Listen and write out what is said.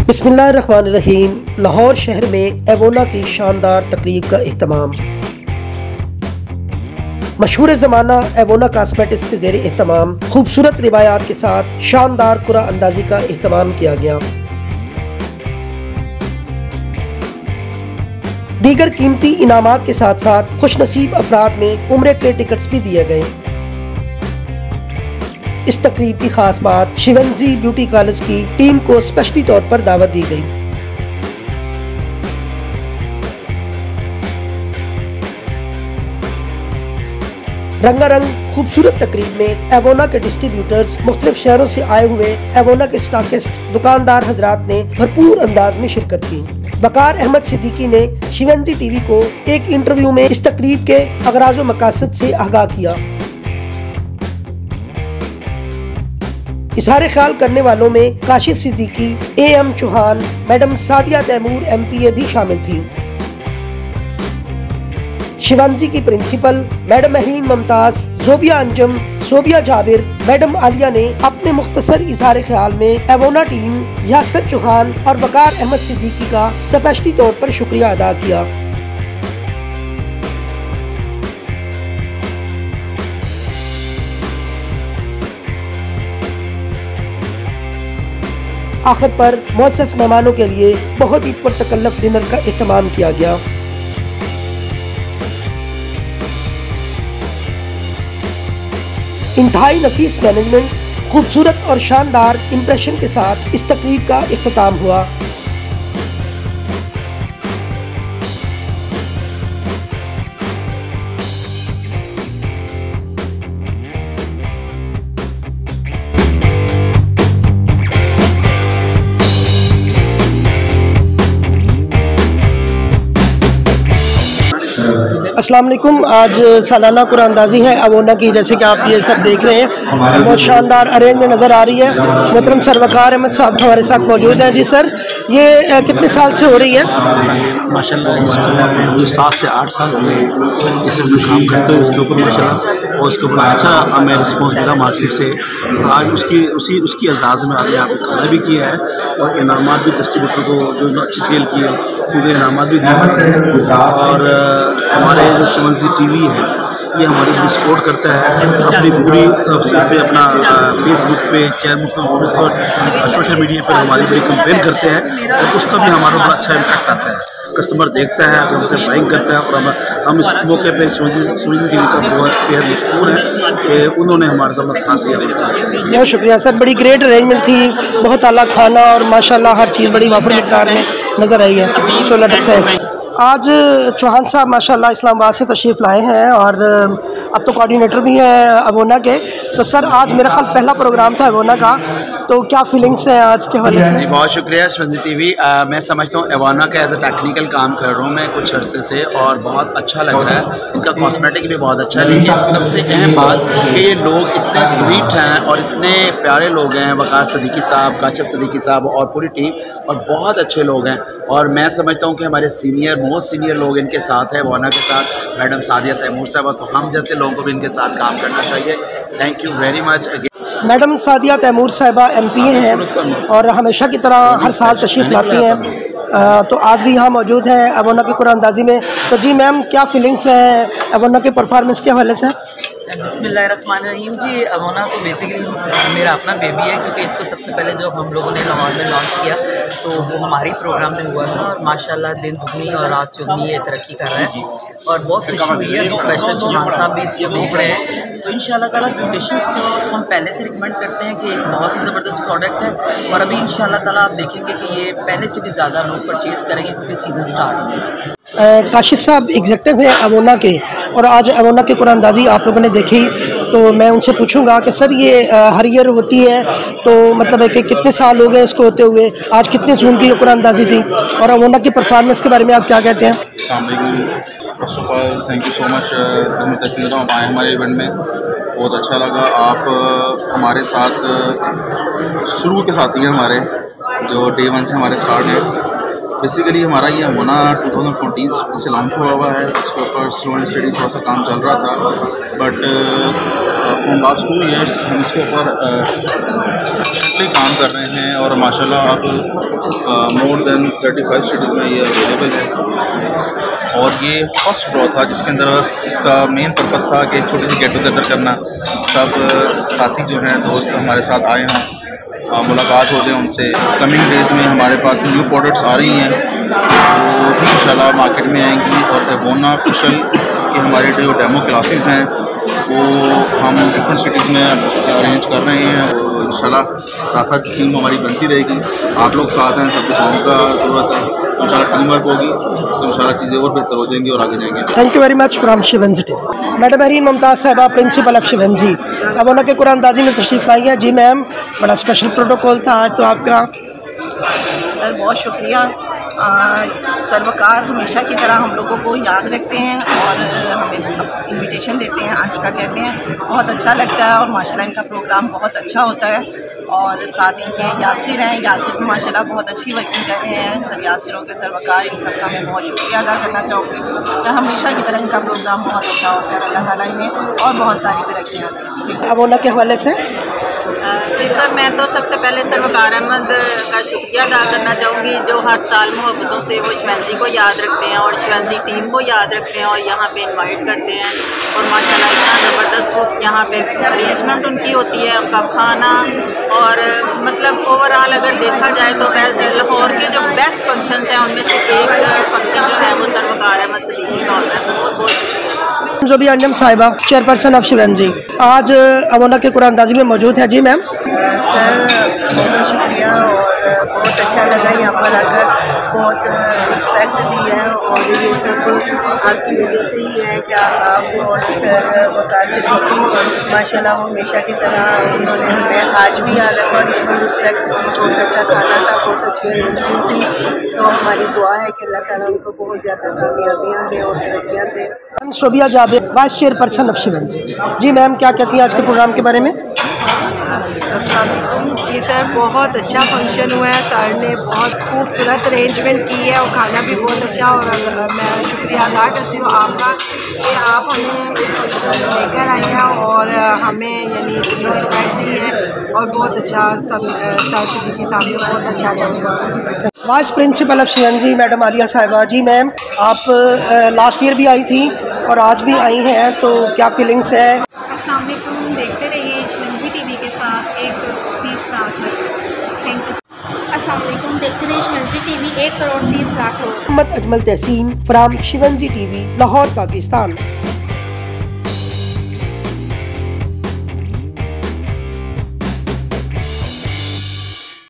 बिस्मिल्लाहिर्रहमानिर्रहीम। लाहौर शहर में एवोना की शानदार तकरीब का एहतमाम। मशहूर ज़माना एवोना कॉस्मेटिक्स के ज़ेरे एहतमाम खूबसूरत रिवायात के साथ शानदार कुरा अंदाजी का एहतमाम किया गया। दीगर कीमती इनामात के साथ साथ खुशनसीब अफराद में उम्रे के टिकट्स भी दिए गए। इस तकरीब की खास बात, शिवंजी ब्यूटी कॉलेज की टीम को स्पेशली तौर पर दावत दी गई। रंगारंग खूबसूरत तकरीब में एवोना के डिस्ट्रीब्यूटर्स, मुख्तलिफ शहरों से आए हुए एवोना के स्टॉकिस्ट, दुकानदार हजरात ने भरपूर अंदाज में शिरकत की। वकार अहमद सिद्दीकी ने शिवंजी टीवी को एक इंटरव्यू में इस तकरीब के अगराज व मकासद से आगाह किया। इजहार ख्याल करने वालों में Kashif Siddiqui, AM Chauhan, madam Sadia Taimur MPA भी शामिल थी। शिवांजी की principal madam Mehreen Mumtaz, Zobia Anjum, Sobia Jabir, madam Aliya ने अपने मुख्तसर इजहार ख्याल में एवोना टीम, यासर चौहान और वकार अहमद सिद्दीकी का स्पेशली तौर पर शुक्रिया अदा किया। आखिर पर मुअस्सस मेहमानों के लिए बहुत ही पुरतकल्लफ डिनर का एहतमाम किया गया। इंतहाई नफीस मैनेजमेंट, खूबसूरत और शानदार इम्प्रेशन के साथ इस तकरीब का इख्तिताम हुआ। अस्सलाम वालेकुम। आज सालाना कुरान अंदाज़ी है एवोना की, जैसे कि आप ये सब देख रहे हैं, बहुत शानदार अरेंजमेंट नज़र आ रही है। मोहतरम सर वकार अहमद साहब हमारे साथ मौजूद हैं। जी सर, ये कितने साल से हो रही है? माशाल्लाह इसको मुझे 7 से 8 साल हो गए इसमें मैं काम करते हुए इसके ऊपर माशाल्लाह, और इसके ऊपर अच्छा हमें रिस्पॉन्स मिला मार्केट से। और आज उसकी एजाज़ में आगे आपको खड़ा भी किया है और इनामात भी डिस्ट्रीब्यूटर को जो अच्छी सेल की है मुझे इनामात भी दिए हैं। और हमारे जो शिवंजी टीवी है ये हमारी भी सपोर्ट करता है अपनी पूरी वेबसाइट पे, अपना फेसबुक पे, चैनल और सोशल मीडिया पर हमारी बड़ी कंपेन करते हैं और उसका भी हमारा बड़ा अच्छा इम्पैक्ट आता है। कस्टमर देखता है, हमसे बाइंग करता है और हम इस मौके पे शिवंजी टीवी का बहुत बेहद मशहूर है कि उन्होंने हमारे साथ दिया। बहुत शुक्रिया सर, बड़ी ग्रेट अरेंजमेंट थी, बहुत आला खाना और माशाल्लाह हर चीज़ बड़ी वाफर मिक़दार में नज़र आई है। So thanks. आज चौहान साहब माशाल्लाह इस्लामाबाद से तशरीफ़ लाए हैं और अब तो कोऑर्डिनेटर भी हैं एवोना के। तो सर, आज मेरा ख्याल पहला प्रोग्राम था एवोना का, तो क्या फीलिंग्स हैं आज के हवाले से? बहुत शुक्रिया शिवंजी टीवी। मैं समझता हूँ एवोना का एज ए टेक्निकल काम कर रहा हूँ मैं कुछ अरसे से और बहुत अच्छा लग रहा है। इनका कॉस्मेटिक भी बहुत अच्छा है, लेकिन सबसे अहम बात कि ये लोग इतने स्वीट हैं और इतने प्यारे लोग हैं। वकार सिद्दीकी साहब, काशिफ सिद्दीकी साहब और पूरी टीम और बहुत अच्छे लोग हैं। और मैं समझता हूँ कि हमारे मोस्ट सीनियर लोग इनके साथ हैं, एवोना के साथ मैडम सादिया तैमूर साहब, तो हम जैसे लोगों को भी इनके साथ काम करना चाहिए। Thank you very much again. Madam Sadia Taimur साहिबा MPA हैं और हमेशा की तरह हर साल तशरीफ़ लाती हैं, तो आज भी यहाँ मौजूद हैं एवोना की कुरान अंदाज़ी में। तो जी मैम, क्या फीलिंग्स हैं एवोना के परफॉर्मेंस के हवाले से? बिस्मिल्लाहिर्रहमानिर्रहीम। जी, एवोना तो बेसिकली मेरा अपना बेबी है, क्योंकि इसको सबसे पहले जब हम लोगों ने लाहौर में लॉन्च किया तो वो हमारे प्रोग्राम में हुआ था और माशाल्लाह दिन दुगनी और रात चौगनी ये तरक्की कर रहा है और बहुत खुशी हुई है। अभी स्पेशल चौहान साहब भी इसको देख रहे हैं, तो इंशाल्लाह ताला ब्यूटिशियंस को तो हम पहले से रिकमेंड करते हैं कि एक बहुत ही ज़बरदस्त प्रोडक्ट है और अभी इंशाल्लाह ताला आप देखेंगे कि ये पहले से भी ज़्यादा लोग परचेज़ करेंगे क्योंकि सीज़न स्टार्ट हो। काशिफ साहब एग्जेक्टिव हैं एवोना के और आज एवोना की कुरान अंदाज़ी आप लोगों ने देखी, तो मैं उनसे पूछूंगा कि सर ये हर ईयर होती है, तो मतलब है कि कितने साल हो गए इसको होते हुए, आज कितने जून की कुरान अंदाज़ी थी और एवोना की परफॉर्मेंस के बारे में आप क्या कहते हैं? First of all thank you so much आप आए हमारे इवेंट में, बहुत अच्छा लगा। आप हमारे साथ शुरू के साथ ही हैं, हमारे जो डे 1 से हमारे स्टार्ट है। बेसिकली हमारा ये एवोना 2014 से लॉन्च हुआ है। इसके ऊपर स्लो एंड स्टडी थोड़ा सा काम चल रहा था, बट फ्रॉम लास्ट 2 ईयर्स हम इसके ऊपर एक्टिवली काम कर रहे हैं और माशाल्लाह अब मोर देन 35 सिटीज़ में ये अवेलेबल है। और ये फर्स्ट ड्रॉ था जिसके अंदर इसका मेन पर्पस था कि छोटी सी गेट टुगेदर करना, सब साथी जो हैं दोस्त हमारे साथ आए हैं, मुलाकात हो जाए उनसे। कमिंग डेज़ में हमारे पास न्यू प्रोडक्ट्स आ रही हैं वो भी इंशाल्लाह मार्केट में आएंगी। और एवोना ऑफिशियल की हमारे जो डेमो क्लासेस हैं वो हम डिफरेंट सिटीज़ में अरेंज कर रहे हैं। तो इंशाल्लाह साथ साथ टीम हमारी बनती रहेगी। आप लोग साथ हैं, सबको सहयोग का ज़रूरत है, तो इंशाल्लाह टीम वर्क होगी तो इंशाल्लाह चीज़ें और बेहतर हो जाएंगी और आगे जाएंगे। Thank you very much from Shivanji team. Madam Mehreen Mumtaz साहिबा, प्रिंसिपल ऑफ शिवंजी, अब उनके कुरानंदाजी में तशरीफ़ लाई है। जी मैम, बड़ा स्पेशल प्रोटोकॉल था आज तो आपका। सर बहुत शुक्रिया। सर्वकार हमेशा की तरह हम लोगों को याद रखते हैं और हमें इनविटेशन देते हैं, आने का कहते हैं, बहुत अच्छा लगता है। और माशाल्लाह इनका प्रोग्राम बहुत अच्छा होता है। और साथ इनके यासिर हैं, यासिर माशाल्लाह बहुत अच्छी वर्किंग कर रहे हैं। सर यासिरों के सर्वकार इन सबका मैं बहुत शुक्रिया अदा करना चाहूँगी कि हमेशा की तरह इनका प्रोग्राम बहुत अच्छा होता है। अल्लाह ताला इन्हें और बहुत सारी तरक्कियाँ दें। अब उनके हवाले से जी सर, मैं तो सबसे पहले सर्वकार अहमद का शुक्रिया अदा करना चाहूँगी जो हर साल मोहब्बतों से वो शिवंजी को याद रखते हैं और शिवंजी टीम को याद रखते हैं और यहाँ पे इनवाइट करते हैं। और माशाल्लाह इतना ज़बरदस्त यहाँ पे अरेंजमेंट उनकी होती है, उनका खाना और मतलब ओवरऑल अगर देखा जाए तो वैसे लाहौर के जो बेस्ट फंक्शन हैं उनमें से एक फंक्शन जो है वो सर्वकार अहमद सदीकी का होता है। बहुत बहुत शुक्रिया। जो भी अंजम साहिबा, चेयरपर्सन ऑफ शिवंजी, आज अमोना के कुरानंदाजी में मौजूद है। जी मैम। सर बहुत शुक्रिया और बहुत अच्छा लगा यहाँ पर आकर, बहुत रिस्पेक्ट दी है। और ये सब आपकी वजह से ही है कि आप और सर वकार सिद्दीकी माशाल्लाह वो हमेशा की तरह उन्होंने हमें आज भी याद रखा और इतनी रिस्पेक्ट दी। बहुत अच्छा खाना था, बहुत अच्छी अरेंजमेंट थी। तो हमारी दुआ है कि अल्लाह ताला उनको बहुत ज़्यादा कामयाबियाँ दें और तरक्कियाँ दें। Sobia Javed, vice chairperson of Shivanji. जी मैम, क्या कहती हैं आज के प्रोग्राम के बारे में? जी सर, बहुत अच्छा फंक्शन हुआ है। सर ने बहुत खूबसूरत अरेंजमेंट की है और खाना भी बहुत अच्छा। और मैं शुक्रिया अदा करती हूँ आपका कि आप हमें लेकर आए हैं और हमें यानी इतनी रिस्पेक्ट दी है और बहुत अच्छा सब सर सिद्दीकी साहब ने बहुत अच्छा जज। Vice principal of Shivanji madam Aliya साहिबा। जी मैम, आप लास्ट ईयर भी आई थी और आज भी आई हैं, तो क्या फीलिंग्स है? अस्सलाम वालेकुम, देखते रहिए शिवंजी टीवी के साथ 1 करोड़ 30 लाख। Thank you. अस्सलाम वालेकुम, देखते रहिए Shivanji TV 1 crore 30 lakh. Mohammad Ajmal Tahseen from Shivanji TV, Lahore, Pakistan.